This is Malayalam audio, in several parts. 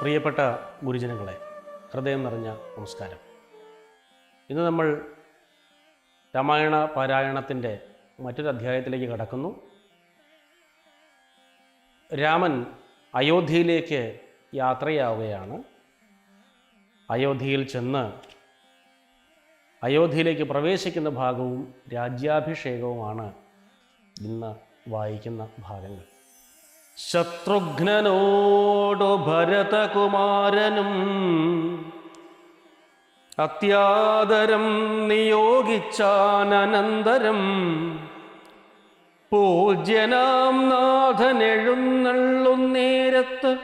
പ്രിയപ്പെട്ട ഗുരുജനങ്ങളെ, ഹൃദയം നിറഞ്ഞ നമസ്കാരം. ഇന്ന് നമ്മൾ രാമായണ പാരായണത്തിൻ്റെ മറ്റൊരു അധ്യായത്തിലേക്ക് കടക്കുന്നു. രാമൻ അയോധ്യയിലേക്ക് യാത്രയാവുകയാണ്. അയോധ്യയിൽ ചെന്ന് അയോധ്യയിലേക്ക് പ്രവേശിക്കുന്ന ഭാഗവും രാജ്യാഭിഷേകവുമാണ് ഇന്ന് വായിക്കുന്ന ഭാഗങ്ങൾ. ശത്രുഘ്നനോടു ഭരതകുമാരനും അത്യാദരം നിയോഗിച്ചാനന്തരം പൂജ്യനാം നാഥനെഴുന്നള്ളുന്നേരത്ത്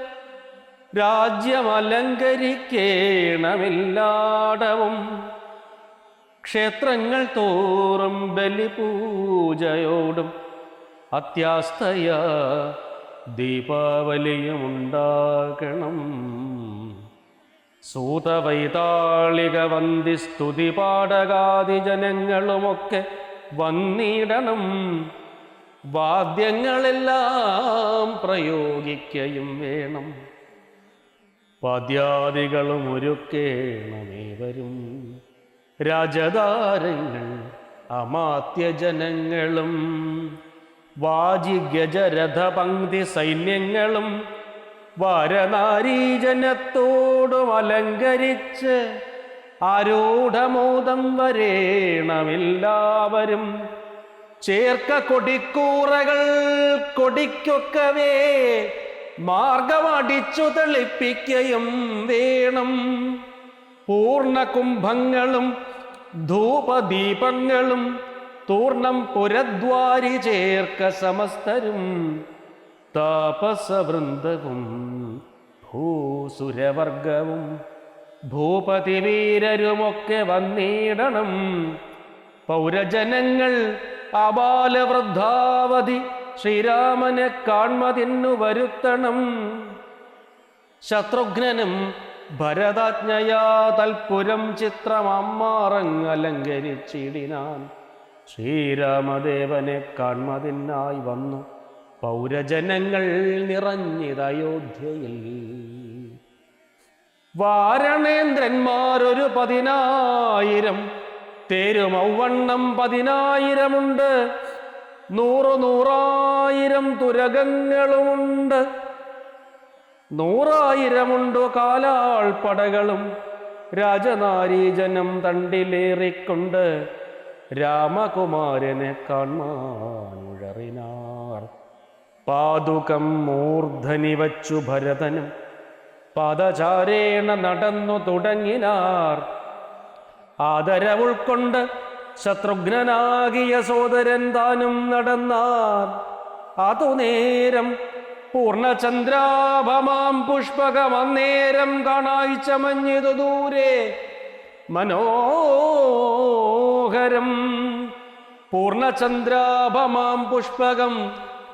രാജ്യമലങ്കരിക്കേണമില്ലാടവും ക്ഷേത്രങ്ങൾ തോറും ബലിപൂജയോടും അത്യാസ്തയ ദീപാവലിയുമുണ്ടാകണം. സൂതവൈതാളിക വന്ദി സ്തുതി പാടകാദി ജനങ്ങളുമൊക്കെ വന്നിടണം. വാദ്യങ്ങളെല്ലാം പ്രയോഗിക്കയും വേണം. വാദ്യാദികളും ഒരുക്കേണമേവരും. രാജധാരങ്ങൾ അമാത്യജനങ്ങളും വാജിഗജരഥപംക്തി സൈന്യങ്ങളും വാരനാരീജനത്തോടും അലങ്കരിച്ച് ആരൂഢമോദം വരേണമെല്ലാവരും. ചേർക്ക കൊടിക്കൂറകൾ കൊടിക്കൊക്കവേ മാർഗമടിച്ചു തെളിപ്പിക്കയും വേണം. പൂർണ്ണകുംഭങ്ങളും ധൂപദീപങ്ങളും തൂർണം പുരദ്വാരി ചേർക്ക സമസ്തരും. താപസവൃന്ദവും ഭൂസുരവർഗവും ഭൂപതി വീരരുമൊക്കെ വന്നിടണം. പൗരജനങ്ങൾ അബാലവൃദ്ധാവധി ശ്രീരാമനെ കാൺമതിന്നു വരുത്തണം. ശത്രുഘ്നനും ഭരതാജ്ഞയാ തൽപുരം ചിത്രമമ്മാറങ്ങലങ്കരിച്ചിടിനാൻ. ശ്രീരാമദേവനെ കാൺമതിനായി വന്നു പൗരജനങ്ങൾ നിറഞ്ഞിതയോധ്യയിൽ. വാരണേന്ദ്രന്മാരൊരു 10,000 തേരുമൗവണ്ണം 10,000 100,000 തുരകങ്ങളുമുണ്ട്. 100,000 കാലാൾപ്പടകളും രാജനാരീജനം തണ്ടിലേറിക്കൊണ്ട് രാമകുമാരനെ കാൺമാനുഴറിനാർ. പാതുകം മൂർധനി വച്ചു ഭരതനും പാദചാരേണ നടന്നു തുടങ്ങിനാർ. ആദരവുൾക്കൊണ്ട് ശത്രുഘ്നനാകിയ സോദരൻ താനും നടന്നാർ. അതുനേരം പൂർണ്ണചന്ദ്രാഭമാം പുഷ്പകമന്നേരം കാണായി ചമഞ്ഞിതു ദൂരെ മനോഹരം. പൂർണ്ണചന്ദ്രാഭമാം പുഷ്പകം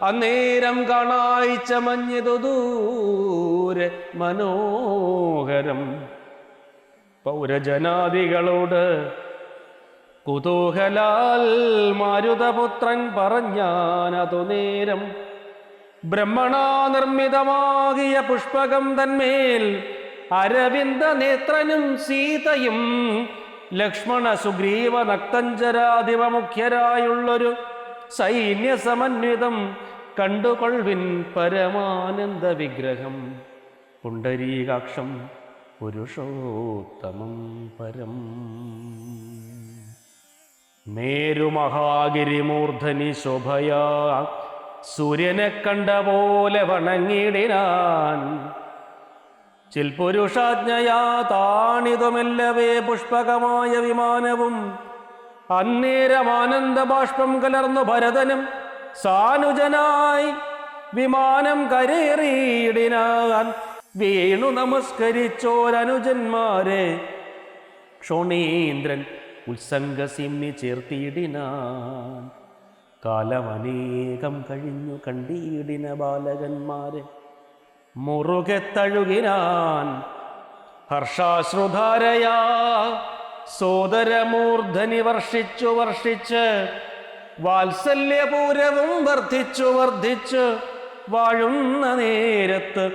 അന്നേരം കാണായി ചമഞ്ഞിതു ദൂരെ മനോഹരം. പൗരജനാദികളോട് കുതൂഹലാൽ മാരുതപുത്രൻ പറഞ്ഞാനതു നേരം. ബ്രഹ്മണാ നിർമ്മിതമാകിയ പുഷ്പകം തന്മേൽ അരവിന്ദ നേത്രനും സീതയും ലക്ഷ്മണ സുഗ്രീവ നക്തഞ്ചരാധിപ മുഖ്യരായുള്ളൊരു സൈന്യസമന്വിതം കണ്ടുകൊൾവിൻ പരമാനന്ദ വിഗ്രഹം. പുണ്ടരീകാക്ഷം പുരുഷോത്തമം പരം. മേരുമഹാഗിരിമൂർധനി ശോഭയാ സൂര്യനെ കണ്ട പോലെ വണങ്ങിടിനാൻ. ചിൽപുരുഷാജ്ഞയാ താണിതുമെല്ലവേ പുഷ്പകമായ വിമാനവും. അന്നേരം ആനന്ദബാഷ്പം കലർന്നു ഭരതനും സാനുജനായി വിമാനം കരേറിയിടിനാൻ. വീണു നമസ്കരിച്ചോരനുജന്മാരെ ക്ഷോണീന്ദ്രൻ ഉത്സംഗസിംനി ചേർത്തിയിടിനാൻ. കാലമനേകം കഴിഞ്ഞു കണ്ടിടിന ബാലകന്മാരെ മുറുകെ തഴുകിനാൻ. ഹർഷാശ്രുധാരയാ സോദരമൂർധനി വർഷിച്ചു വർഷിച്ച് വാത്സല്യപൂരവും വർദ്ധിച്ചു വർദ്ധിച്ച് വാഴുന്ന നേരത്ത്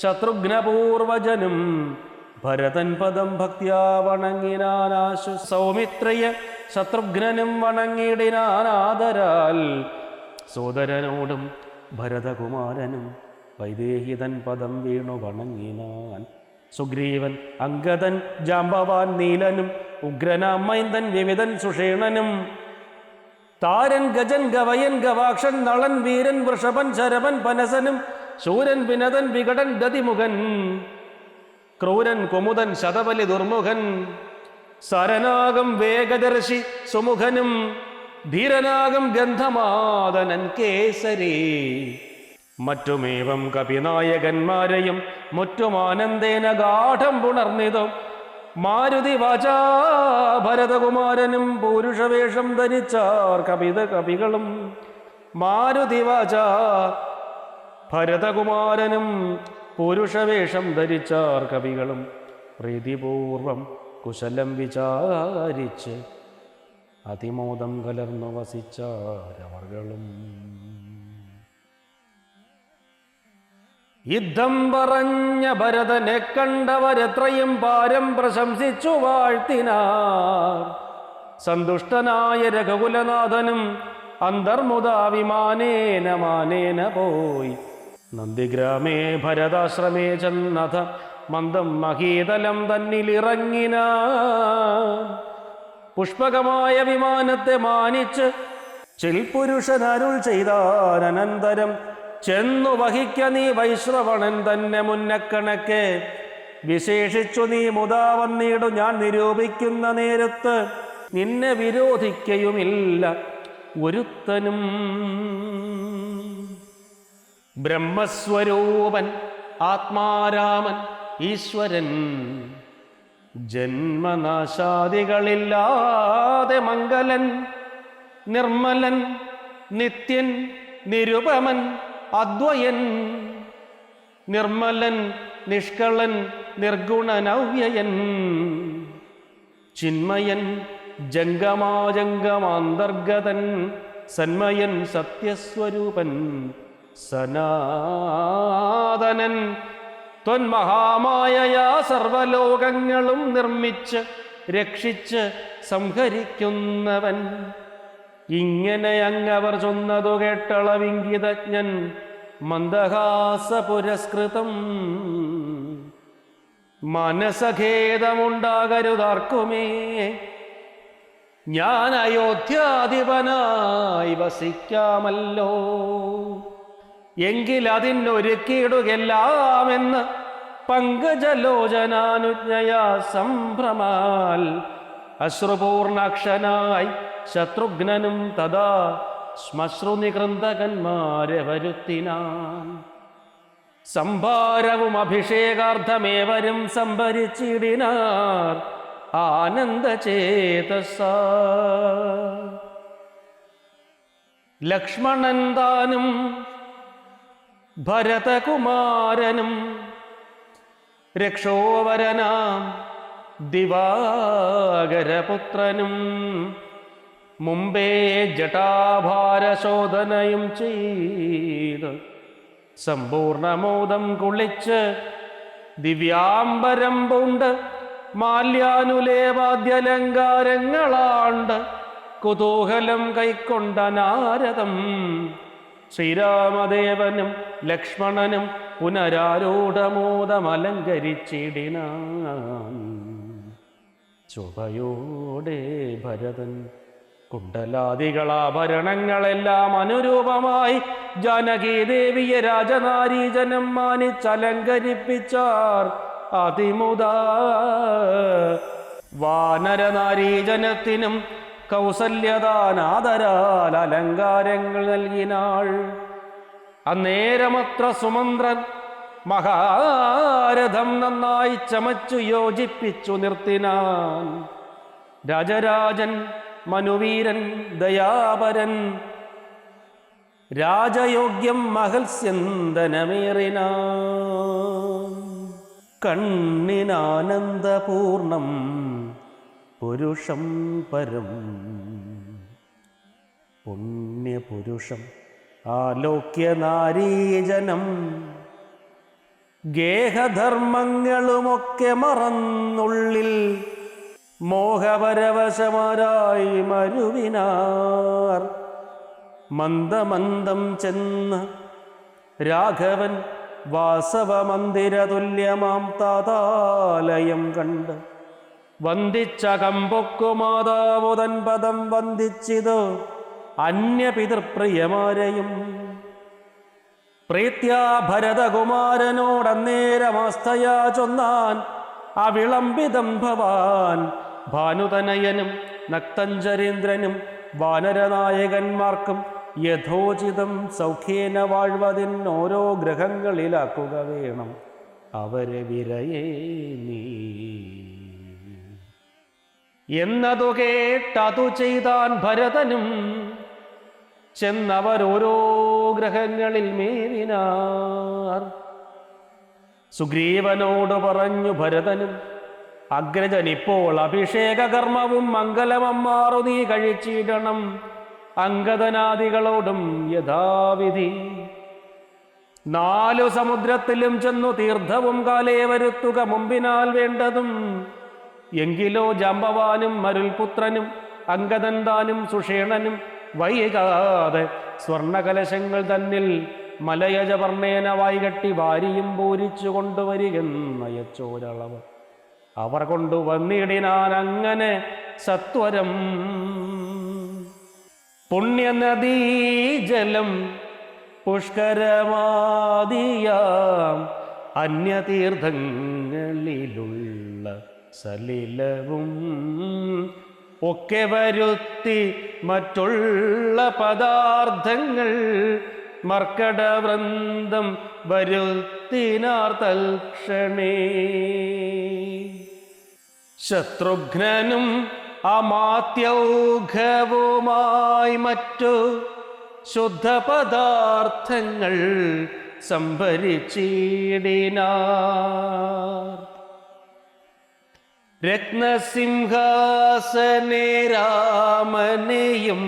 ശത്രുഘ്നപൂർവജനും ഭരതൻ പദം ഭക്ത്യാ വണങ്ങിനാനാശു. സൗമിത്രയെ ശത്രുഘ്നനും വണങ്ങിടിനാനാദരാൽ സോദരനോടും ഭരതകുമാരനും വൈദേഹിതൻ പദം വീണു വണങ്ങിനാൻ. സുഗ്രീവൻ അംഗദൻ ജാമ്പവാൻ നീലനും ഉഗ്രനാമൈന്ദൻ വിവിധൻ സുഷേണനും താരൻ ഗജൻ ഗവയൻ ഗവാക്ഷൻ നളൻ വീരൻ വൃഷഭൻ ശരഭൻ പനസനും ശൂരൻ വിനതൻ വികടൻ ഗതിമുഖൻ ക്രൂരൻ കുമുദൻ ശതബലി ദുർമുഖൻ സരനാഗം വേഗദർശി സുമുഖനും ധീരനാഗം ഗന്ധമാദനൻ കേസരി. മറ്റുമേവം കപിനായകന്മാരെയും മുറ്റുമാനന്ദേന ഗാഠം പുണർന്നിതോ. മാരുതി വാചാ ഭരതകുമാരനും പൗരുഷവേഷം ധരിച്ചാർ കപികളും. മാരുതി വാചാ ഭരതകുമാരനും പുരുഷവേഷം ധരിച്ചാർ കവികളും പ്രീതിപൂർവം കുശലം വിചാരിച്ച് അതിമോദം കലർന്നു വസിച്ചാരവർകളും. യുദ്ധം പറഞ്ഞ ഭരതനെ കണ്ടവരെത്രയും പാരം പ്രശംസിച്ചു വാഴ്ത്തിനാർ. സന്തുഷ്ടനായ രഘുകുലനാഥനും അന്തർമുദാ വിമാനേന മാനേന പോയി. നന്ദിഗ്രാമേ ഭരതാശ്രമേ ചെന്നഥ മന്ദം മഹീതലം തന്നിലിറങ്ങിന. പുഷ്പകമായ വിമാനത്തെ മാനിച്ച് ചിൽപുരുഷനരുൾ ചെയ്താനന്തരം ചെന്നു വഹിക്ക നീ വൈശ്രവണൻ തന്നെ മുന്നക്കണക്കെ. വിശേഷിച്ചു നീ മുതാ വന്നിടു ഞാൻ നിരൂപിക്കുന്ന നേരത്ത് നിന്നെ വിരോധിക്കയുമില്ല ഒരുത്തനും. ബ്രഹ്മസ്വരൂപൻ ആത്മാരാമൻ ഈശ്വരൻ ജന്മനാശാദികളില്ലാതെ മംഗലൻ നിർമ്മലൻ നിത്യൻ നിരുപമൻ അദ്വയൻ. നിർമ്മലൻ നിഷ്കളൻ നിർഗുണനവ്യയൻ ചിന്മയൻ ജംഗമാജംഗമാന്തർഗതൻ സന്മയൻ സത്യസ്വരൂപൻ സനാതനൻ. ത്വന്മഹാമായയാ സർവലോകങ്ങളും നിർമ്മിച്ച് രക്ഷിച്ച് സംഹരിക്കുന്നവൻ. ഇങ്ങനെ അങ്ങവർ ചൊന്നതു കേട്ടളവിംഗിതജ്ഞൻ മന്ദഹാസ പുരസ്കൃതം. മനസഖേദമുണ്ടാകരുതാർക്കുമേ ഞാൻ അയോധ്യാധിപനായി വസിക്കാമല്ലോ. എങ്കിലതിനൊരുക്കിയിടുകെല്ലാമെന്ന് പങ്കജലോചനാനുജ്ഞയാ സംഭ്രമാൽ അശ്രുപൂർണാക്ഷനായി ശത്രുഘ്നനും തഥാ ശ്മശ്രുനികൃന്തകന്മാരെ വരുത്തിനാൻ. സംഭാരവും അഭിഷേകാർത്ഥമേവരും സംഭരിച്ചിടിനാർ ആനന്ദചേതസ. ലക്ഷ്മണൻ താനും ഭരതകുമാരനും രക്ഷോവരനാം ദിവാകരപുത്രനും മുമ്പേ ജടാഭാരശോധനയും ചെയ്ത് സമ്പൂർണമോദം കുളിച്ച് ദിവ്യാംബരം പൂണ്ട് മാല്യാനുലേവാദ്യലങ്കാരങ്ങളാണ്ട് കുതൂഹലം കൈക്കൊണ്ട നാരദം ശ്രീരാമദേവനും ലക്ഷ്മണനും പുനരാരൂഢമോദമലങ്കരിച്ചിടിനാൻ. ചുവയോടെ ഭരതൻ കുണ്ടലാദികളാഭരണങ്ങളെല്ലാം അനുരൂപമായി ജാനകീദേവിയെ രാജനാരീജനം മാനിച്ചലങ്കരിപ്പിച്ചാർ അതിമുദാ. വാനരനാരീജനത്തിനും കൗസല്യദാനാദരാൽ അലങ്കാരങ്ങൾ നൽകിനാൾ. അന്നേരമത്ര സുമന്ത്രൻ മഹാരഥം നന്നായി ചമച്ചു യോജിപ്പിച്ചു നിർത്തിനാൻ. രാജരാജൻ മനുവീരൻ ദയാപരൻ രാജയോഗ്യം മഹത്സ്യന്തനമേറിനാൻ. കണ്ണിനാനന്ദപൂർണം പുരുഷം പരം പുണ്യപുരുഷം ആലോക്യ നാരീജനം ഗേഹധർമ്മങ്ങളുമൊക്കെ മറന്നുള്ളിൽ മോഹപരവശമാരായി മരുവിനാർ. മന്ദമന്ദം ചെന്ന് രാഘവൻ വാസവമന്ദിരതുല്യമാം താതാലയം കണ്ട് വന്ദിച്ച കമ്പൊക്കുമാതാവുതൻ പദം വന്ദിച്ചിത് അന്യപിതൃപ്രിയമാരെയും. പ്രീത്യാ ഭരതകുമാരനോടന്നേരമാസ്ഥയാ ചൊന്നാൻ അവിളംബിതം ഭവാൻ. ഭാനുതനയനും നക്തഞ്ചരീന്ദ്രനും വാനരനായകന്മാർക്കും യഥോചിതം സൗഖ്യേന വാഴ്വതിനോരോ ഗ്രഹങ്ങളിലാക്കുക വേണം അവരെ വിരയേ നീ. എന്നതു കേട്ടതു ചെയ്താൻ ഭരതനും ചെന്നവരോരോ ഗ്രഹങ്ങളിൽ മേവിനാർ. സുഗ്രീവനോട് പറഞ്ഞു ഭരതനും, അഗ്രജനിപ്പോൾ അഭിഷേക കർമ്മവും മംഗലമമ്മാറു നീ കഴിച്ചിടണം. അംഗദനാദികളോടും യഥാവിധി 4 സമുദ്രത്തിലും ചെന്നു തീർത്ഥവും കാലേ വരുത്തുക മുമ്പിനാൽ വേണ്ടതും. എങ്കിലോ ജാമ്പവാനും മരുൽപുത്രനും അംഗദൻ താനും സുഷേണനും വൈകാതെ സ്വർണകലശങ്ങൾ തന്നിൽ മലയജവർണ്ണേന വായികട്ടി വാരിയും പൂരിച്ചു കൊണ്ടുവരികെന്നയച്ചോരളവ് അവർ കൊണ്ടുവന്നിടിനാൻ അങ്ങനെ സത്വരം. പുണ്യനദീജലം പുഷ്കരമാദിയാം അന്യതീർത്ഥങ്ങളിലുള്ള സലിലവും ഒക്കെ വരുത്തി മറ്റുള്ള പദാർത്ഥങ്ങൾ മർക്കടവൃന്ദം വരുത്തിനാർ തൽക്ഷണേ. ശത്രുഘ്നനും അമാത്യൗഘവുമായി മറ്റു ശുദ്ധപദാർത്ഥങ്ങൾ സംഭരിച്ചിടിനാർ. രത്നസിംഹാസനെ രാമനെയും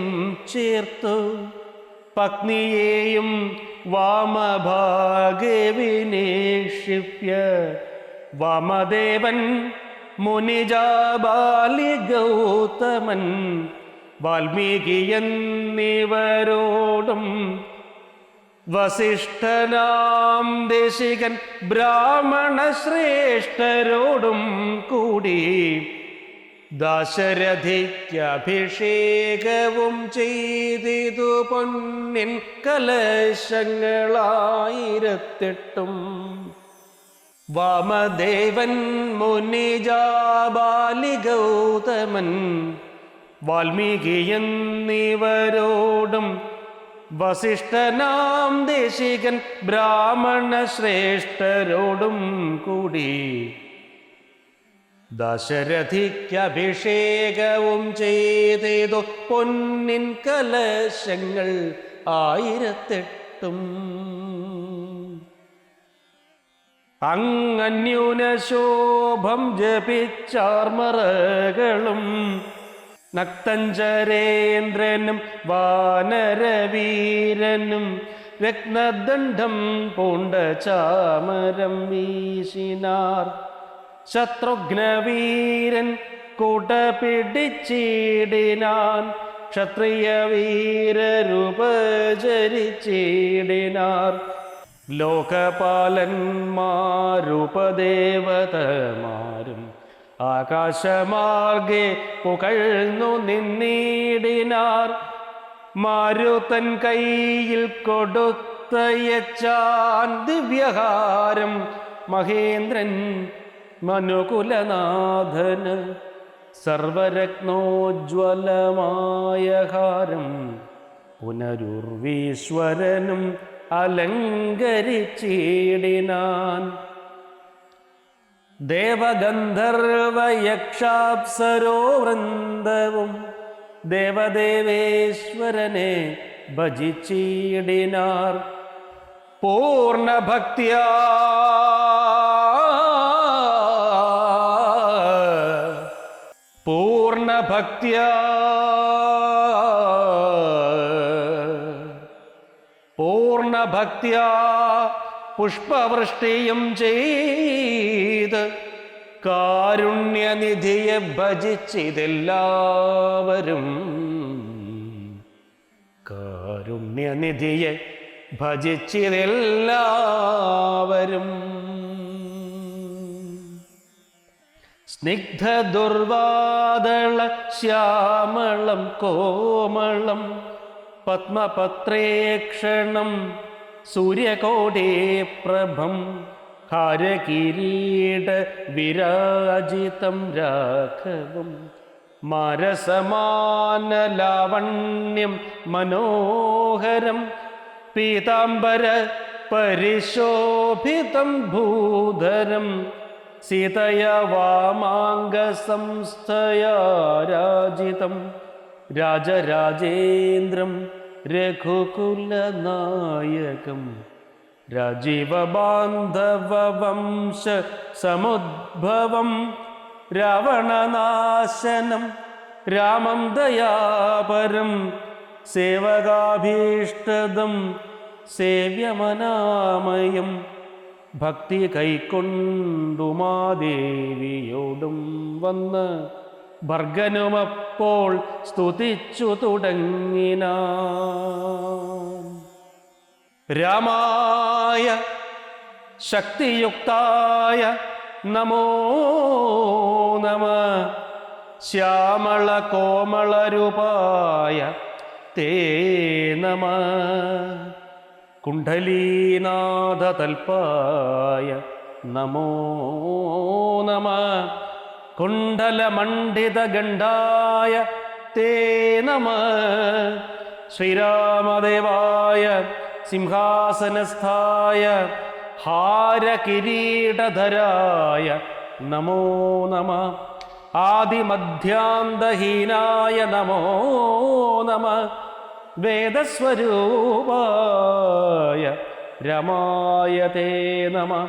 ചേർത്തു പത്നിയെയും വാമഭാഗെ വിനിക്ഷിപ്യ വാമദേവൻ മുനിജാബാലി ഗൗതമൻ വാൽമീകി എന്നിവരോടും വസിഷ്ഠനാം ദേശികൻ ബ്രാഹ്മണ ശ്രേഷ്ഠരോടും കൂടി ദാശരഥിക്ക് അഭിഷേകവും ചെയ്തിതു പൊന്നിൻ കലശങ്ങളായിരത്തെട്ടും. വാമദേവൻ മുനിജാബാലി ഗൗതമൻ വാൽമീകി എന്നിവരോടും വസിഷ്ഠനാം ദേശികൻ ബ്രാഹ്മണ ശ്രേഷ്ഠരോടും കൂടി ദശരഥിക്ക് അഭിഷേകവും ചെയ്തു പൊന്നിൻ കലശങ്ങൾ 1008. അങ്ങന്യൂനശോഭം ജപിച്ചാർമറകളും നക്തഞ്ചരേന്ദ്രനും വാനരവീരനും രത്നദണ്ഡം പൂണ്ട ചാമരം വീശിനാർ. ശത്രുഘ്നവീരൻ കൂട്ട പിടിച്ചിടിനാൻ. ക്ഷത്രിയ വീരരുപചരിച്ചിടിനാർ. ലോകപാലന്മാരുപദേവതമാരും ആകാശമാർഗെ പുകഴ്ന്നു നിന്നിടിനാർ. മാരുതൻ കയ്യിൽ കൊടുത്തയച്ചാൻ ദിവ്യഹാരം മഹേന്ദ്രൻ മനുകുലനാഥന്. സർവരത്നോജ്വലമായ ഹാരം പുനരുർവീശ്വരനും അലങ്കരിച്ചിടിനാൻ. ദേവഗന്ധർവയക്ഷാപ്സരോ വൃന്ദവും ദേവദേവേശ്വരനെ ഭജിച്ചിടിനാർ. പൂർണ്ണഭക്തിയാ പൂർണ്ണഭക്തിയാ പൂർണ്ണഭക്തിയാ പുഷ്പവൃഷ്ടിയും ചെയ്ത് കാരുണ്യനിധിയെ ഭജിച്ചിതെല്ലാവരും. കാരുണ്യനിധിയെ ഭജിച്ചിതെല്ലാവരും. സ്നിഗ്ധ ദുർവാദള ശ്യാമളം കോമളം പത്മപത്രേക്ഷണം സൂര്യകോടേ പ്രഭം ഹാരകിരീട വിരാജിതം രാഘവം മാരസമാനലാവണ്യം മനോഹരം പീതാംബര പരിശോഭിതം ഭൂധരം സീതയാ വാമാംഗസംസ്ഥയാ രാജിതം രാജരാജേന്ദ്രം രഘുകുലനായകം രാജീവബാന്ധവവംശ സമുദ്ഭവം രാവണനാശനം രാമം ദയാപരം സേവകാഭീഷ്ടദം സേവ്യമനാമയം ഭക്തി കൈക്കൊണ്ടുമാദേവിയോടും വന്ന് ഭർഗനുമപ്പോൾ സ്തുതിച്ചു തുടങ്ങിനാൻ. രാമായ ശക്തിയുക്തായ നമോ നമഃ ശ്യാമള കോമളരൂപായ തേ നമഃ കുണ്ഡലീനാഥതൽപായ നമോ നമഃ കുണ്ഡലമണ്ഡിതഗണ്ഡായ തേ നമഃ ശ്രീരാമദേവായ സിംഹാസനസ്ഥായ ഹാരകിരീടധരായ നമോ നമഃ ആദിമധ്യാന്തഹീനായ നമോ നമഃ വേദസ്വരൂപായ രമായ തേ നമഃ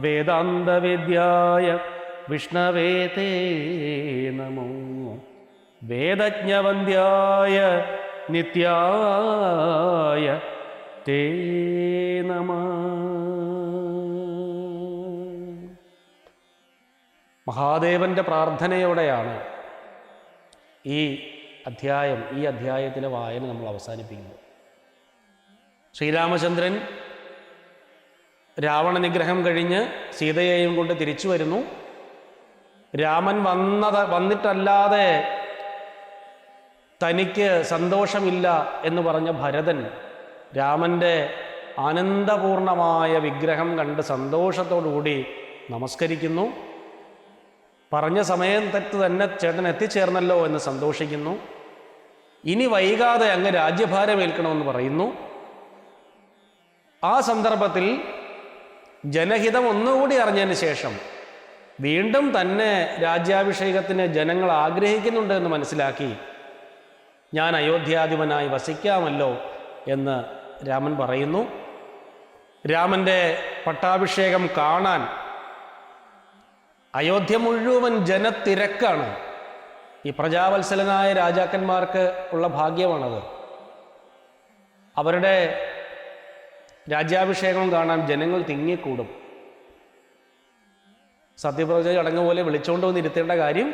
വേദാന്തവേദ്യായ വിഷ്ണവേ തേ നമോ വേദജ്ഞവന്ദ്യായ നിത്യായ തേ നമഃ. മഹാദേവന്റെ പ്രാർത്ഥനയോടെയാണ് ഈ അധ്യായത്തിലെ വായന നമ്മൾ അവസാനിപ്പിക്കുന്നത്. ശ്രീരാമചന്ദ്രൻ രാവണ നിഗ്രഹം കഴിഞ്ഞ് സീതയെയും കൊണ്ട് തിരിച്ചു വരുന്നു. രാമൻ വന്നിട്ടല്ലാതെ തനിക്ക് സന്തോഷമില്ല എന്ന് പറഞ്ഞ ഭരതൻ രാമൻ്റെ ആനന്ദപൂർണമായ വിഗ്രഹം കണ്ട് സന്തോഷത്തോടുകൂടി നമസ്കരിക്കുന്നു. പറഞ്ഞ സമയത്ത് തന്നെ ചേട്ടൻ എത്തിച്ചേർന്നല്ലോ എന്ന് സന്തോഷിക്കുന്നു. ഇനി വൈകാതെ അങ്ങ് രാജ്യഭാരമേൽക്കണമെന്ന് പറയുന്നു. ആ സന്ദർഭത്തിൽ ജനഹിതം ഒന്നുകൂടി അറിഞ്ഞതിന് ശേഷം വീണ്ടും തന്നെ രാജ്യാഭിഷേകത്തിന് ജനങ്ങൾ ആഗ്രഹിക്കുന്നുണ്ട് എന്ന് മനസ്സിലാക്കി ഞാൻ അയോധ്യാധിപനായി വസിക്കാമല്ലോ എന്ന് രാമൻ പറയുന്നു. രാമൻ്റെ പട്ടാഭിഷേകം കാണാൻ അയോധ്യ മുഴുവൻ ജനത്തിരക്കാണ്. ഈ പ്രജാവത്സലനായ രാജാക്കന്മാർക്ക് ഉള്ള ഭാഗ്യമാണത്. അവരുടെ രാജ്യാഭിഷേകം കാണാൻ ജനങ്ങൾ തിങ്ങിക്കൂടും. സത്യപ്രതിജ്ഞ ചടങ്ങ് പോലെ വിളിച്ചുകൊണ്ട് വന്നിരുത്തേണ്ട കാര്യം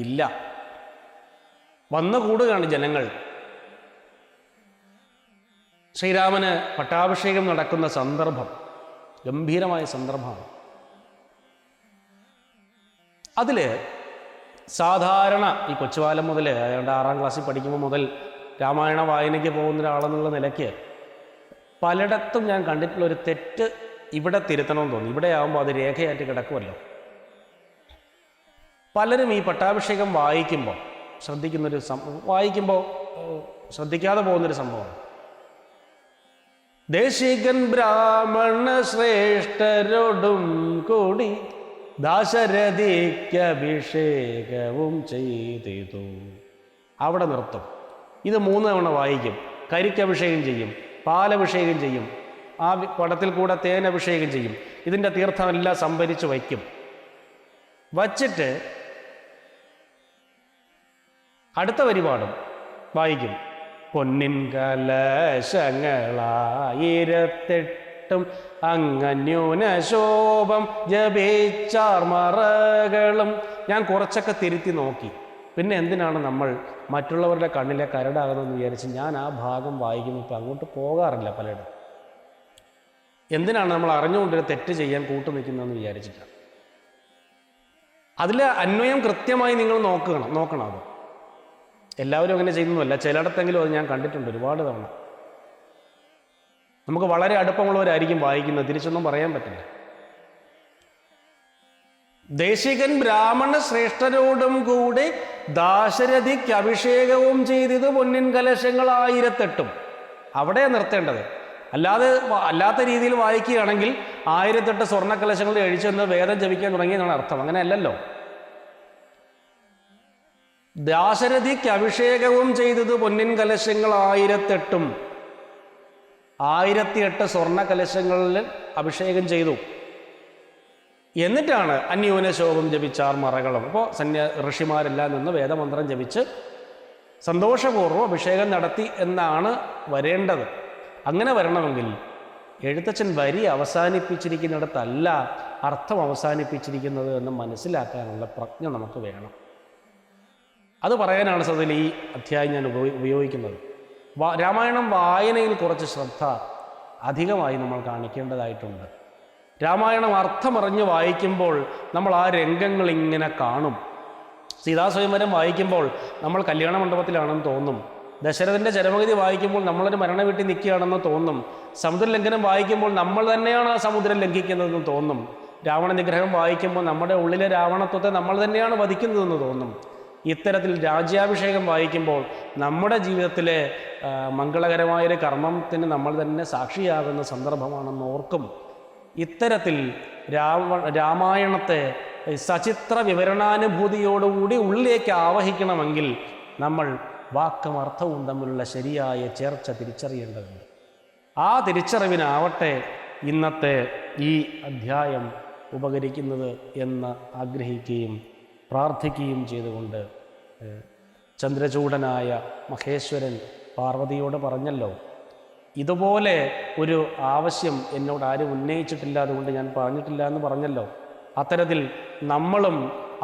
ഇല്ല, വന്നു കൂടുകയാണ് ജനങ്ങൾ. ശ്രീരാമന് പട്ടാഭിഷേകം നടക്കുന്ന സന്ദർഭം ഗംഭീരമായ സന്ദർഭമാണ്. അതിൽ സാധാരണ ഈ കൊച്ചുകാലം മുതൽ ഏതാണ്ട് 6ാം ക്ലാസ്സിൽ പഠിക്കുമ്പോൾ മുതൽ രാമായണ വായനയ്ക്ക് പോകുന്ന ഒരാളെന്നുള്ള നിലയ്ക്ക് പലയിടത്തും ഞാൻ കണ്ടിട്ടുള്ളൊരു തെറ്റ് ഇവിടെ തിരുത്തണമെന്ന് തോന്നി. ഇവിടെ ആകുമ്പോൾ അത് രേഖയായിട്ട് കിടക്കുമല്ലോ. പലരും ഈ പട്ടാഭിഷേകം വായിക്കുമ്പോൾ ശ്രദ്ധിക്കാതെ പോകുന്നൊരു സംഭവമാണ്. ദേശികൻ ബ്രാഹ്മണ ശ്രേഷ്ഠരോടും കൂടി ദാശരഥിക്കഭിഷേകവും ചെയ്തു. അവിടെ നിർത്തും. ഇത് 3 തവണ വായിക്കും. കരിക്കഭിഷേകം ചെയ്യും, പാലഭിഷേകം ചെയ്യും, ആ പടത്തിൽ കൂടെ തേനഭിഷേകം ചെയ്യും. ഇതിൻ്റെ തീർത്ഥമെല്ലാം സംഭരിച്ച് വയ്ക്കും. വച്ചിട്ട് അടുത്ത വരിപാടും വായിക്കും. പൊന്നിൻ കലശങ്ങളായിരത്തെട്ട 8 അങ്ങന്യൂന ശോഭം ജപിച്ചാർമറകളും. ഞാൻ കുറച്ചൊക്കെ തിരുത്തി നോക്കി. പിന്നെ എന്തിനാണ് നമ്മൾ മറ്റുള്ളവരുടെ കണ്ണിലെ കരടാകുന്നതെന്ന് വിചാരിച്ച് ഞാൻ ആ ഭാഗം വായിക്കുമ്പോൾ ഇപ്പം അങ്ങോട്ട് പോകാറില്ല പലയിടത്തും. എന്തിനാണ് നമ്മൾ അറിഞ്ഞുകൊണ്ടൊരു തെറ്റ് ചെയ്യാൻ കൂട്ടുനിൽക്കുന്നതെന്ന് വിചാരിച്ചിട്ടാണ്. അതിൽ അന്വയം കൃത്യമായി നിങ്ങൾ നോക്കണം. അത് എല്ലാവരും അങ്ങനെ ചെയ്യുന്നതല്ല, ചിലയിടത്തെങ്കിലും അത് ഞാൻ കണ്ടിട്ടുണ്ട് ഒരുപാട് തവണ. നമുക്ക് വളരെ അടുപ്പമുള്ളവരായിരിക്കും വായിക്കുന്നത്, തിരിച്ചൊന്നും പറയാൻ പറ്റില്ല. ദേശികൻ ബ്രാഹ്മണ ശ്രേഷ്ഠരോടും കൂടി ദാശരഥിക്ക് അഭിഷേകവും ചെയ്തത് പൊന്നിൻ കലശങ്ങൾ 1008. അവിടെ നിർത്തേണ്ടത്. അല്ലാത്ത രീതിയിൽ വായിക്കുകയാണെങ്കിൽ 1008 സ്വർണ്ണ കലശങ്ങൾ കഴിച്ചെന്ന് വേദം ജപിക്കാൻ തുടങ്ങിയെന്നാണ് അർത്ഥം. അങ്ങനെയല്ലല്ലോ. ദാശരഥിക്ക് അഭിഷേകവും ചെയ്തത് പൊന്നിൻ കലശങ്ങൾ 1008. 1008 സ്വർണ്ണ കലശങ്ങളിൽ അഭിഷേകം ചെയ്തു. എന്നിട്ടാണ് അന്യൂന ശോഭം ജപിച്ചാർ മറകളും. അപ്പോൾ ഋഷിമാരെല്ലാം നിന്ന് വേദമന്ത്രം ജപിച്ച് സന്തോഷപൂർവ്വം അഭിഷേകം നടത്തി എന്നാണ് വരേണ്ടത്. അങ്ങനെ വരണമെങ്കിൽ എഴുത്തച്ഛൻ വരി അവസാനിപ്പിച്ചിരിക്കുന്നിടത്തല്ല അർത്ഥം അവസാനിപ്പിച്ചിരിക്കുന്നത് എന്ന് മനസ്സിലാക്കാനുള്ള പ്രജ്ഞ നമുക്ക് വേണം. അത് പറയാനാണ് സത്യത്തിൽ ഈ അധ്യായം ഞാൻ ഉപയോഗിക്കുന്നത്. രാമായണം വായനയിൽ കുറച്ച് ശ്രദ്ധ അധികമായി നമ്മൾ കാണിക്കേണ്ടതായിട്ടുണ്ട്. രാമായണം അർത്ഥമറിഞ്ഞ് വായിക്കുമ്പോൾ നമ്മൾ ആ രംഗങ്ങൾ ഇങ്ങനെ കാണും. സീതാസ്വയംവരം വായിക്കുമ്പോൾ നമ്മൾ കല്യാണ മണ്ഡപത്തിലാണെന്ന് തോന്നും. ദശരഥൻ്റെ ചരമഗതി വായിക്കുമ്പോൾ നമ്മളൊരു മരണ വീട്ടിൽ നിൽക്കുകയാണെന്ന് തോന്നും. സമുദ്രലംഘനം വായിക്കുമ്പോൾ നമ്മൾ തന്നെയാണ് ആ സമുദ്രം ലംഘിക്കുന്നതെന്ന് തോന്നും. രാവണ നിഗ്രഹം വായിക്കുമ്പോൾ നമ്മുടെ ഉള്ളിലെ രാവണത്വത്തെ നമ്മൾ തന്നെയാണ് വധിക്കുന്നതെന്ന് തോന്നും. ഇത്തരത്തിൽ രാജ്യാഭിഷേകം വായിക്കുമ്പോൾ നമ്മുടെ ജീവിതത്തിലെ മംഗളകരമായൊരു കർമ്മത്തിന് നമ്മൾ തന്നെ സാക്ഷിയാകുന്ന സന്ദർഭമാണെന്ന് ഓർക്കും. ഇത്തരത്തിൽ രാമായണത്തെ സചിത്ര വിവരണാനുഭൂതിയോടുകൂടി ഉള്ളിലേക്ക് ആവഹിക്കണമെങ്കിൽ നമ്മൾ വാക്കും അർത്ഥവും തമ്മിലുള്ള ശരിയായ ചേർച്ച തിരിച്ചറിയേണ്ടതുണ്ട്. ആ തിരിച്ചറിവിനാവട്ടെ ഇന്നത്തെ ഈ അധ്യായം ഉപകരിക്കുന്നത് എന്ന് ആഗ്രഹിക്കുകയും പ്രാർത്ഥിക്കുകയും ചെയ്തുകൊണ്ട് ചന്ദ്രചൂഡനായ മഹേശ്വരൻ പാർവതിയോട് പറഞ്ഞല്ലോ, ഇതുപോലെ ഒരു ആവശ്യം എന്നോട് ആരും ഉന്നയിച്ചിട്ടില്ല, അതുകൊണ്ട് ഞാൻ പറഞ്ഞിട്ടില്ല എന്ന് പറഞ്ഞല്ലോ. അത്തരത്തിൽ നമ്മളും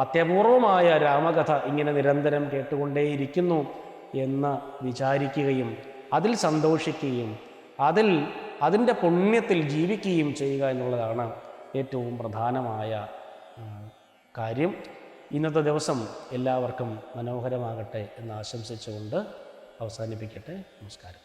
അത്യപൂർവമായ രാമകഥ ഇങ്ങനെ നിരന്തരം കേട്ടുകൊണ്ടേയിരിക്കുന്നു എന്ന് വിചാരിക്കുകയും അതിൽ സന്തോഷിക്കുകയും അതിൻ്റെ പുണ്യത്തിൽ ജീവിക്കുകയും ചെയ്യുക എന്നുള്ളതാണ് ഏറ്റവും പ്രധാനമായ കാര്യം. ഇന്നത്തെ ദിവസം എല്ലാവർക്കും മനോഹരമാകട്ടെ എന്ന് ആശംസിച്ചുകൊണ്ട് അവസാനിപ്പിക്കട്ടെ. നമസ്കാരം.